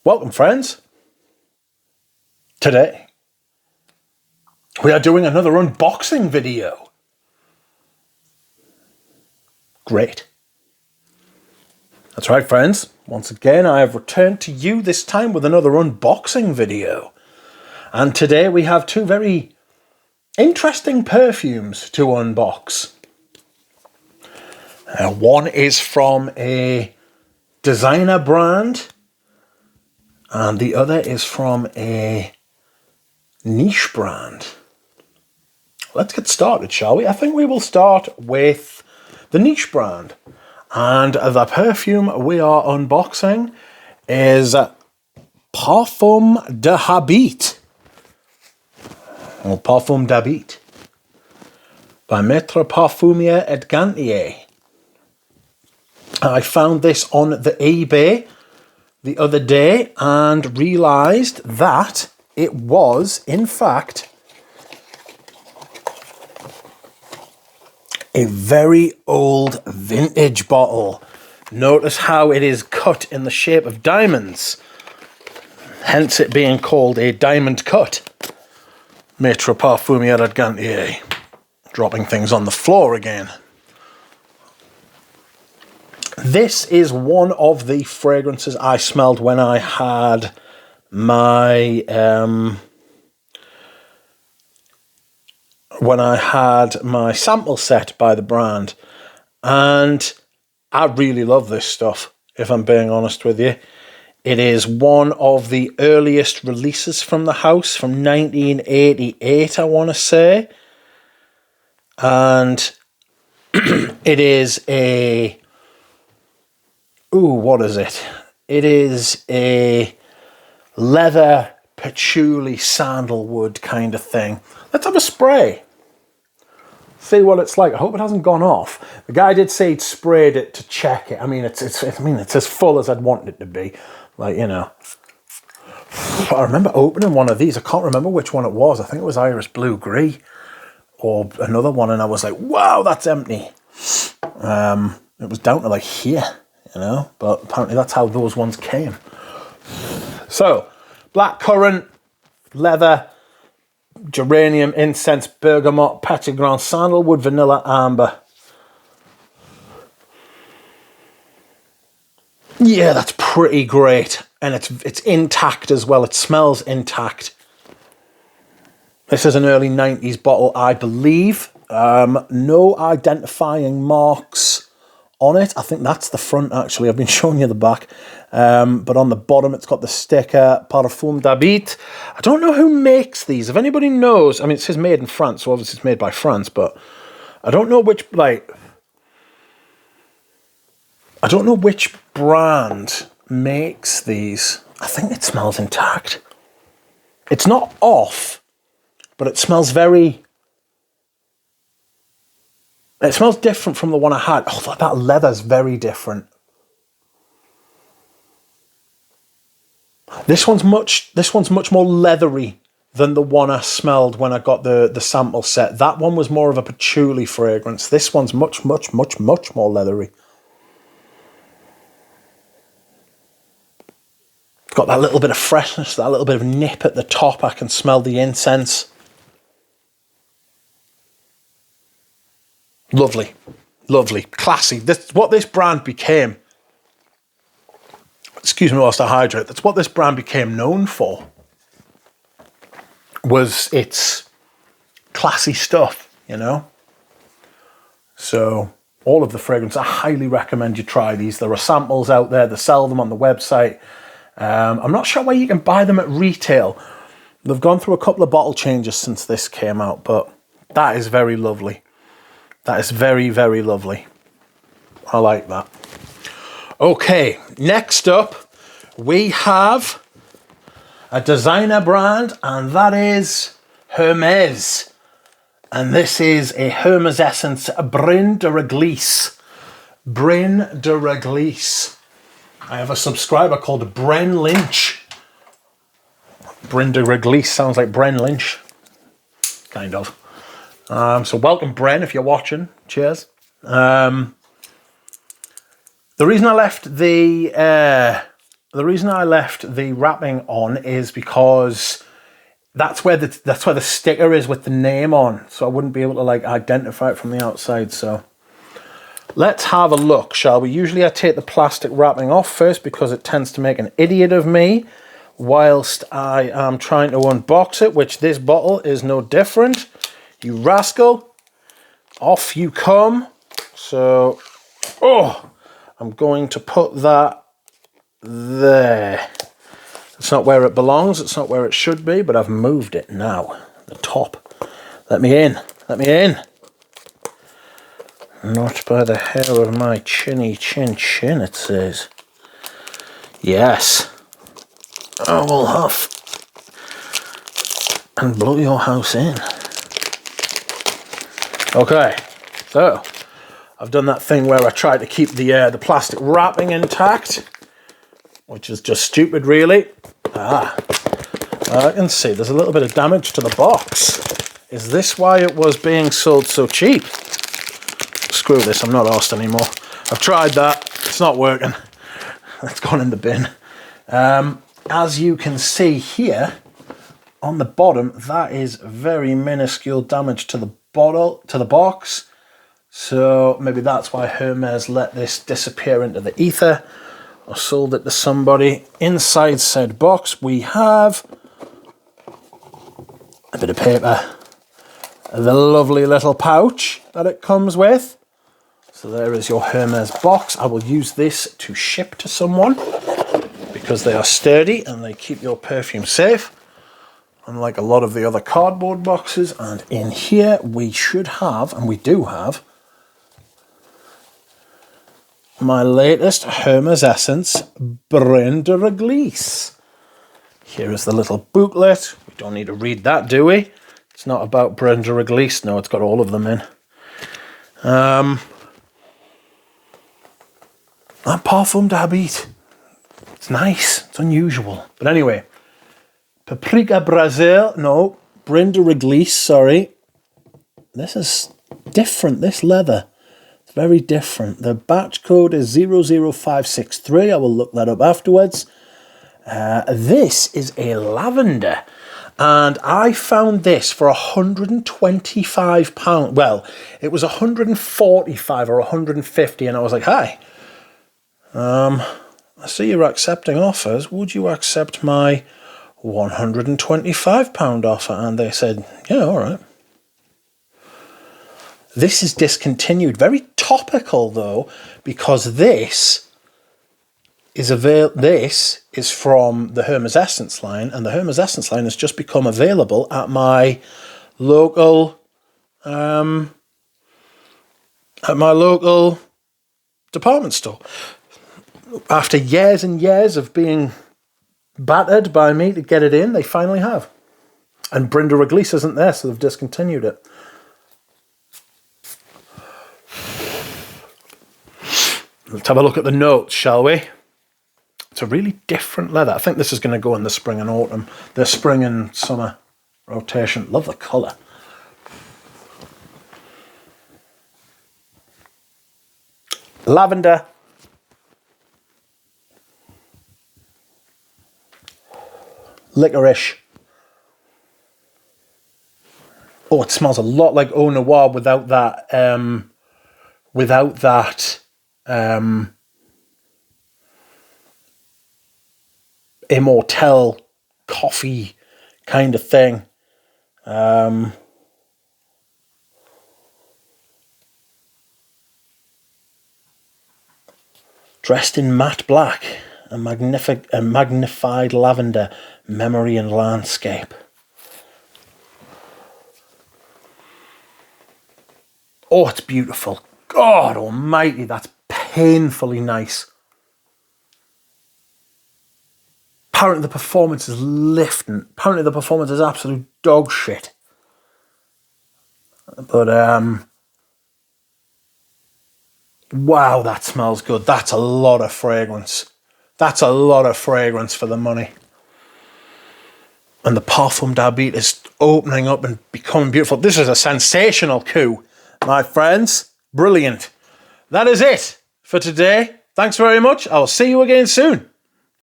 Welcome, friends. Today, we are doing another unboxing video. Great. That's right, friends. Once again, I have returned to you this time with another unboxing video. And today we have two very interesting perfumes to unbox. One is from a designer brand, and the other is from a niche brand. Let's get started, shall we? I think we will start with the niche brand. And the perfume we are unboxing is Parfum de Habit, or Parfum d'Habit, by Maitre, Parfumeur et Gantier. I found this on the eBay the other day and realised that it was, in fact, a very old vintage bottle. Notice how it is cut in the shape of diamonds, hence it being called a diamond cut. Maitre, Parfumeur et Gantier. Dropping things on the floor again. This is one of the fragrances I smelled when I had my sample set by the brand, and I really love this stuff, if I'm being honest with you. It is one of the earliest releases from the house, from 1988, I want to say, and it is a... Ooh, what is it? It is a leather, patchouli, sandalwood kind of thing. Let's have a spray. See what it's like. I hope it hasn't gone off. The guy did say he'd sprayed it to check it. I mean, it's as full as I'd want it to be. Like, you know. I remember opening one of these. I can't remember which one it was. I think it was Iris Blue Gris or another one, and I was like, wow, that's empty. It was down to like here. You know, but apparently that's how those ones came. So, blackcurrant, leather, geranium, incense, bergamot, petitgrain, sandalwood, vanilla, amber. Yeah, that's pretty great, and it's intact as well. It smells intact. This is an early 90s bottle, I believe. No identifying marks on it. I think that's the front, actually. I've been showing you the back. But on the bottom, it's got the sticker, Parfum d'Habit. I don't know who makes these. If anybody knows, I mean, it says made in France, so obviously it's made by France, but I don't know which, I don't know which brand makes these. I think it smells intact. It's not off, but it smells very... It smells different from the one I had. Oh, that leather's very different. This one's much more leathery than the one I smelled when I got the sample set. That one was more of a patchouli fragrance. This one's much more leathery. It's got that little bit of freshness, that little bit of nip at the top. I can smell the incense. Lovely, lovely, classy. That's what this brand became. Excuse me whilst I hydrate. That's what this brand became known for. Was its classy stuff, you know? So, all of the fragrance, I highly recommend you try these. There are samples out there. They sell them on the website. I'm not sure where you can buy them at retail. They've gone through a couple of bottle changes since this came out, but that is very lovely. That is very, very lovely. I like that. Okay, next up, we have a designer brand, and that is Hermès. And this is a Hermès Essence Brin de Reglisse. Brin de Reglisse. I have a subscriber called Bren Lynch. Brin de Reglisse sounds like Bren Lynch. Kind of. So welcome, Bren, if you're watching. Cheers. The reason I left the The reason I left the wrapping on is because that's where the sticker is with the name on, so I wouldn't be able to like identify it from the outside. So let's have a look, shall we? Usually I take the plastic wrapping off first because it tends to make an idiot of me whilst I am trying to unbox it, which this bottle is no different. You rascal. Off you come. So, I'm going to put that there. It's not where it belongs, it's not where it should be, but I've moved it now. The top. Let me in. Let me in. Not by the hair of my chinny chin, it says. Yes. I will huff and blow your house in. Okay, so I've done that thing where I try to keep the plastic wrapping intact, which is just stupid, really. I can see there's a little bit of damage to the box. Is this why it was being sold so cheap? Screw this, I'm not arsed anymore. I've tried that, it's not working. It's gone in the bin. As you can see here, on the bottom, that is very minuscule damage to the bottle, to the box. So maybe that's why Hermès let this disappear into the ether or sold it to somebody. Inside said box, we have a bit of paper, the lovely little pouch that it comes with. So there is your Hermès box. I will use this to ship to someone because they are sturdy and they keep your perfume safe, unlike a lot of the other cardboard boxes. And in here we should have, and we do have, my latest Hermès Essence Brin de Reglisse. Here is the little booklet. We don't need to read that, do we? It's not about Brin de Reglisse. No, it's got all of them in. That Parfum d'Habit. It's nice. It's unusual. But anyway, Paprika Brazil. No, Brin de Reglisse, sorry. This is different, this leather. It's very different. The batch code is 00563. I will look that up afterwards. This is a lavender. And I found this for £125. Well, it was 145 or 150, and I was like, hi. I see you're accepting offers. Would you accept my £125 offer? And they said, yeah, all right. This is discontinued. Very topical though, because this is from the Hermès Essence line, and the Hermès Essence line has just become available at my local department store. After years and years of being battered by me to get it in, they finally have. And Brin de Reglisse isn't there, so they've discontinued it. Let's have a look at the notes, shall we? It's a really different leather. I think this is going to go in the spring and autumn, the spring and summer rotation. Love the colour. Lavender. Licorice. Oh, it smells a lot like Eau Noir without that immortelle coffee kind of thing. Dressed in matte black, a magnified lavender, memory and landscape. Oh, it's beautiful. God almighty, that's painfully nice. Apparently the performance is lifting. Apparently the performance is absolute dog shit. But, wow, that smells good. That's a lot of fragrance. That's a lot of fragrance for the money. And the Parfum d'Habit is opening up and becoming beautiful. This is a sensational coup, my friends. Brilliant. That is it for today. Thanks very much. I'll see you again soon.